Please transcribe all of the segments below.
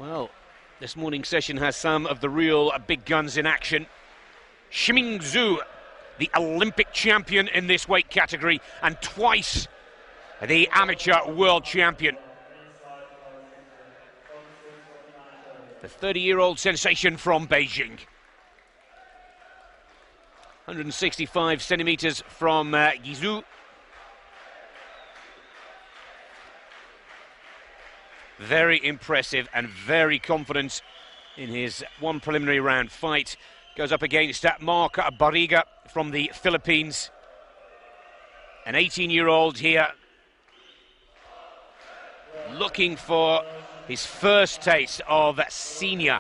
Well, this morning's session has some of the real big guns in action. Shiming Zou, the Olympic champion in this weight category, and twice the amateur world champion. The 30-year-old sensation from Beijing. 165 centimeters from Zou. Very impressive and very confident in his one preliminary round fight. Goes up against Mark Barriga from the Philippines. An 18-year-old here, looking for his first taste of senior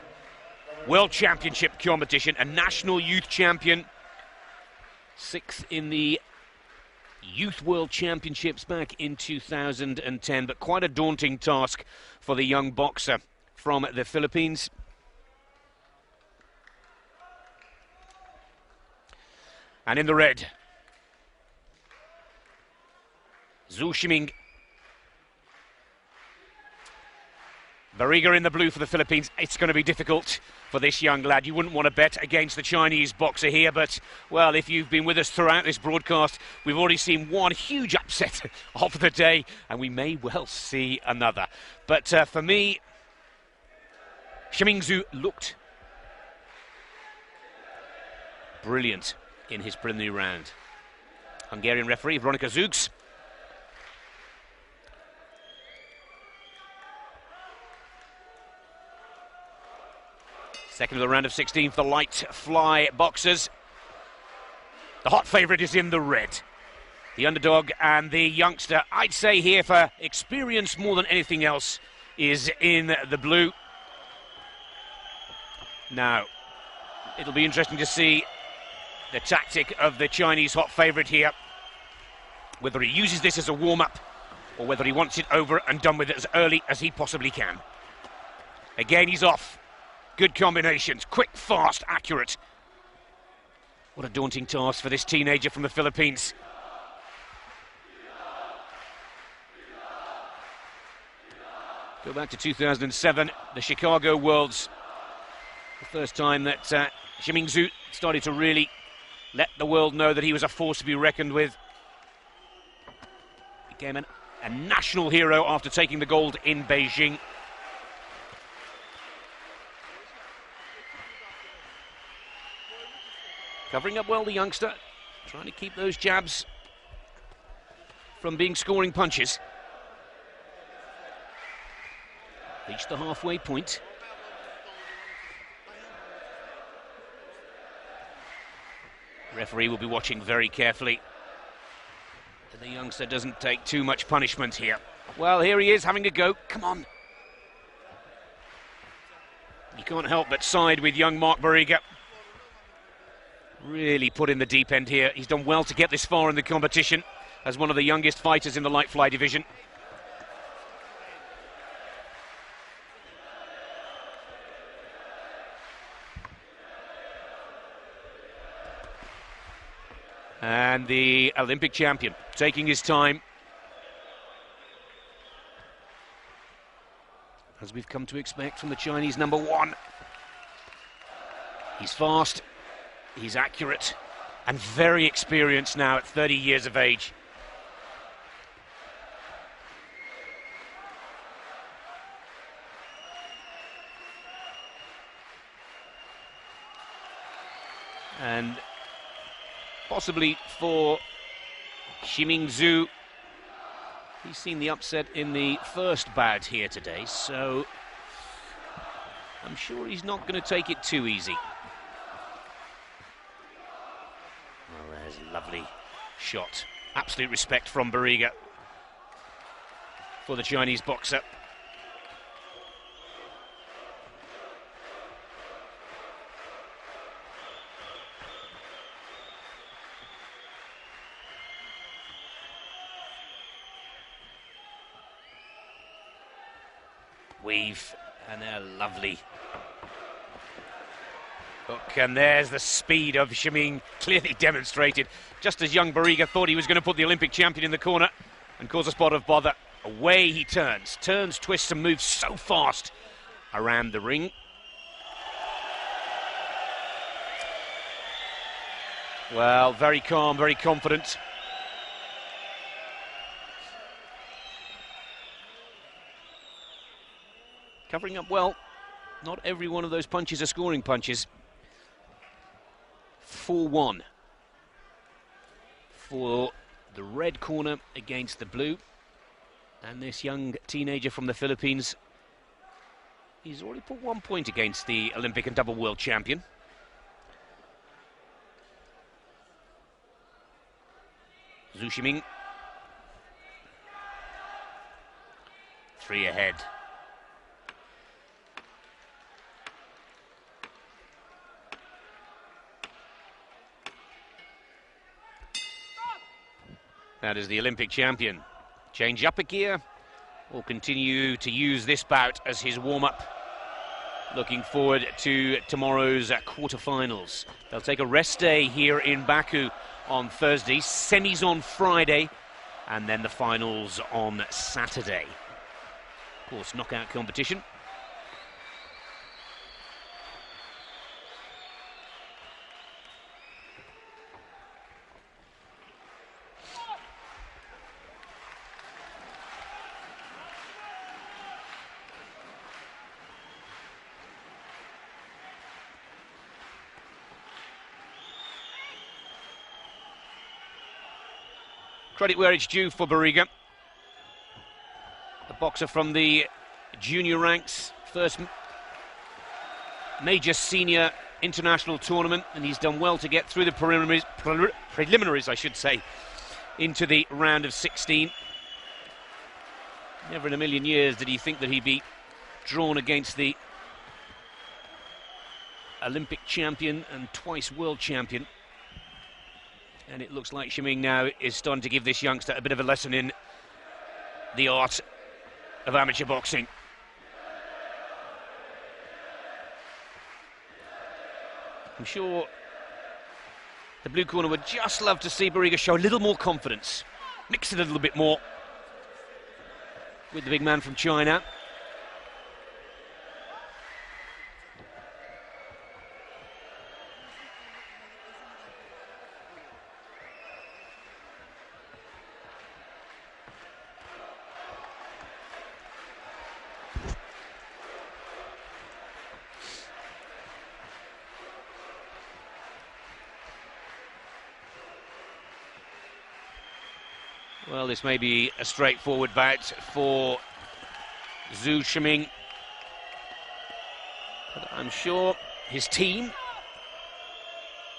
world championship competition, a national youth champion, 6th in the Youth World Championships back in 2010, but quite a daunting task for the young boxer from the Philippines. And in the red, Zou Shiming. Barriga in the blue for the Philippines. It's going to be difficult for this young lad. You wouldn't want to bet against the Chinese boxer here, but, well, if you've been with us throughout this broadcast, we've already seen one huge upset of the day, and we may well see another. But for me, Shiming Zou looked brilliant in his preliminary round. Hungarian referee Veronika Zugs. Second of the round of 16 for the light fly boxers. The hot favourite is in the red. The underdog and the youngster, I'd say here for experience more than anything else, is in the blue. Now, it'll be interesting to see the tactic of the Chinese hot favourite here. Whether he uses this as a warm-up or whether he wants it over and done with it as early as he possibly can. Again, he's off. Good combinations, quick, fast, accurate. What a daunting task for this teenager from the Philippines. Go back to 2007, the Chicago Worlds. The first time that Shiming Zou started to really let the world know that he was a force to be reckoned with. Became a national hero after taking the gold in Beijing. Covering up well, the youngster, trying to keep those jabs from being scoring punches. Reached the halfway point. Referee will be watching very carefully that the youngster doesn't take too much punishment here. Well, here he is having a go. Come on. You can't help but side with young Mark Barriga. Really put in the deep end here. He's done well to get this far in the competition as one of the youngest fighters in the light fly division. And the Olympic champion taking his time, as we've come to expect from the Chinese number one. He's fast. He's accurate and very experienced now at 30 years of age. And possibly for Shiming Zou, he's seen the upset in the first bout here today, so I'm sure he's not going to take it too easy. Well, there's a lovely shot. Absolute respect from Barriga for the Chinese boxer. Weave, and they're lovely. Look, and there's the speed of Shiming, clearly demonstrated. Just as young Barriga thought he was going to put the Olympic champion in the corner and cause a spot of bother, away he turns, twists and moves so fast around the ring. Well, very calm, very confident. Covering up well. Not every one of those punches are scoring punches. 4-1 for the red corner against the blue. And this young teenager from the Philippines, he's already put 1 point against the Olympic and double world champion. Zou Shiming. 3 ahead. That is the Olympic champion. Change up a gear, or continue to use this bout as his warm-up. Looking forward to tomorrow's quarterfinals. They'll take a rest day here in Baku on Thursday, semis on Friday, and then the finals on Saturday. Of course, knockout competition. Credit where it's due for Barriga. A boxer from the junior ranks, first major senior international tournament, and he's done well to get through the preliminaries, I should say, into the round of 16. Never in a million years did he think that he'd be drawn against the Olympic champion and twice world champion. And it looks like Shiming now is starting to give this youngster a bit of a lesson in the art of amateur boxing. I'm sure the blue corner would just love to see Barriga show a little more confidence, mix it a little bit more with the big man from China. Well, this may be a straightforward bout for Zou Shiming, but I'm sure his team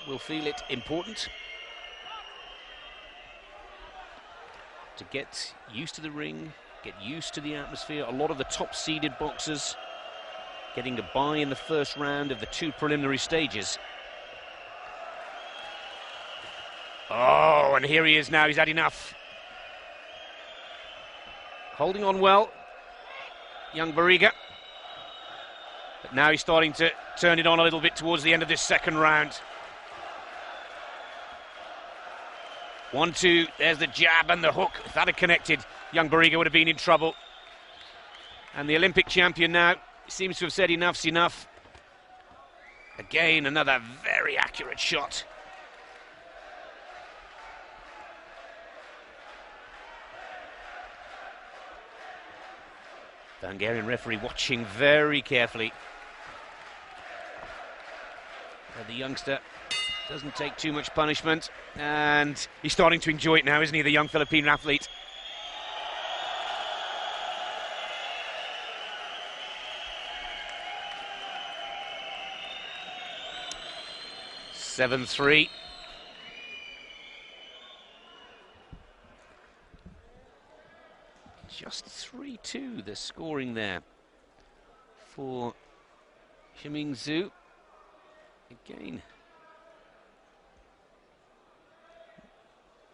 will feel it important to get used to the ring, get used to the atmosphere. A lot of the top-seeded boxers getting a bye in the first round of the 2 preliminary stages. Oh, and here he is now, he's had enough. Holding on well, young Barriga. But now he's starting to turn it on a little bit towards the end of this second round. 1-2, there's the jab and the hook. If that had connected, young Barriga would have been in trouble. And the Olympic champion now seems to have said enough's enough. Again, another very accurate shot. The Hungarian referee watching very carefully. The youngster doesn't take too much punishment, and he's starting to enjoy it now, isn't he, the young Philippine athlete? (7-3). Just 3-2, the scoring there for Shiming Zou. Again,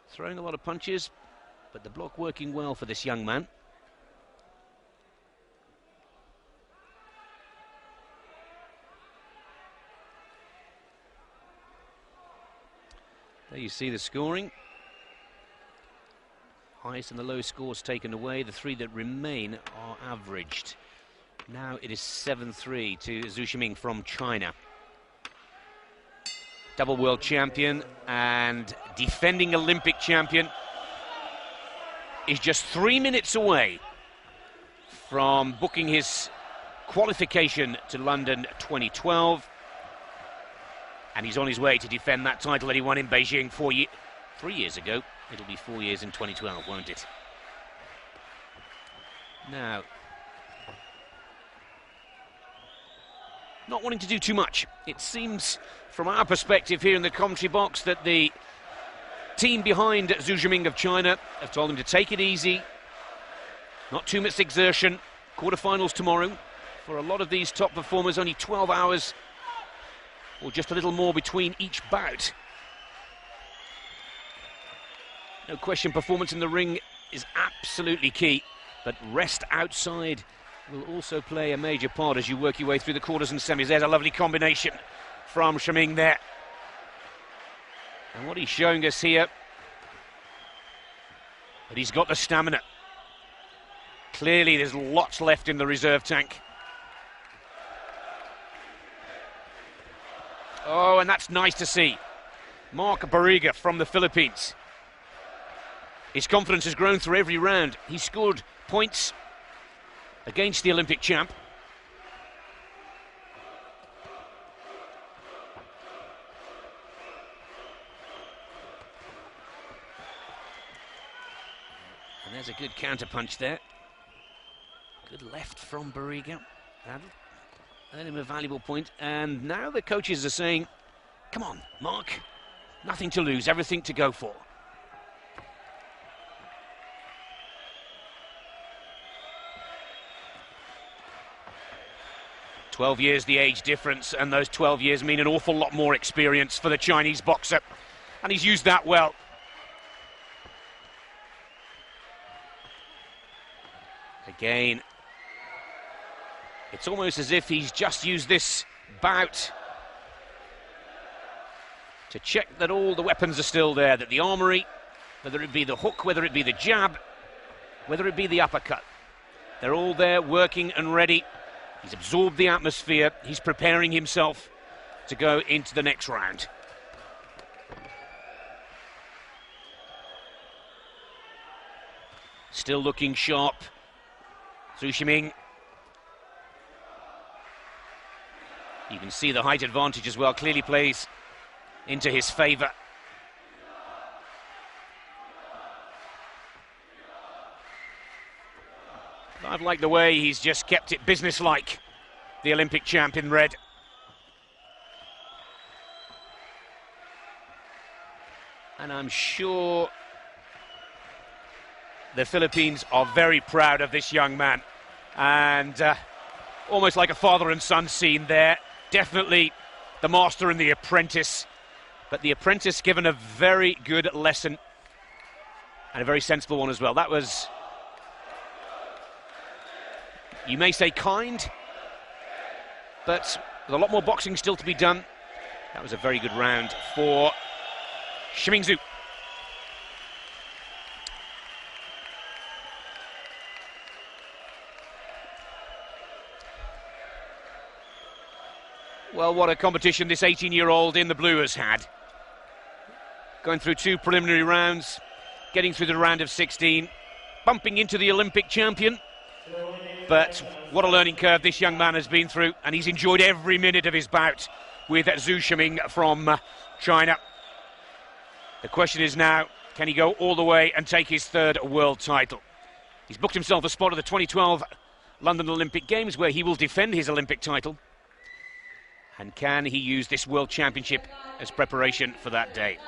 throwing a lot of punches, but the block working well for this young man. There you see the scoring. Highest and the low scores taken away. The 3 that remain are averaged. Now it is 7-3 to Zou Shiming from China. Double world champion and defending Olympic champion is just 3 minutes away from booking his qualification to London 2012. And he's on his way to defend that title that he won in Beijing 3 years ago. It'll be 4 years in 2012, won't it? Now, not wanting to do too much. It seems, from our perspective here in the commentary box, that the team behind Zou Shiming of China have told him to take it easy, not too much exertion. Quarterfinals tomorrow. For a lot of these top performers, only 12 hours or just a little more between each bout. No question, performance in the ring is absolutely key, but rest outside will also play a major part as you work your way through the quarters and semis. There's a lovely combination from Shiming there. And what he's showing us here, that he's got the stamina. Clearly there's lots left in the reserve tank. Oh, and that's nice to see. Barriga from the Philippines. His confidence has grown through every round. He scored points against the Olympic champ. And there's a good counter-punch there. Good left from Barriga. That'll earn him a valuable point. And now the coaches are saying, come on, Mark. Nothing to lose, everything to go for. "12 years the age difference, and those 12 years mean an awful lot more experience for the Chinese boxer. And he's used that well. Again, it's almost as if he's just used this bout to check that all the weapons are still there, that the armory, whether it be the hook, whether it be the jab, whether it be the uppercut, they're all there working and ready. He's absorbed the atmosphere. He's preparing himself to go into the next round. Still looking sharp. Zou Shiming. You can see the height advantage as well. Clearly plays into his favour. I've liked the way he's just kept it businesslike, the Olympic champ in red. And I'm sure the Philippines are very proud of this young man. And almost like a father and son scene there. Definitely the master and the apprentice. But the apprentice given a very good lesson. And a very sensible one as well. That was, you may say, kind, but with a lot more boxing still to be done. That was a very good round for Shiming Zou. Well, what a competition this 18-year-old in the blue has had. Going through 2 preliminary rounds, getting through the round of 16, bumping into the Olympic champion. But what a learning curve this young man has been through, and he's enjoyed every minute of his bout with Zou Shiming from China. The question is now, can he go all the way and take his 3rd world title? He's booked himself a spot at the 2012 London Olympic Games, where he will defend his Olympic title. And can he use this World Championship as preparation for that day?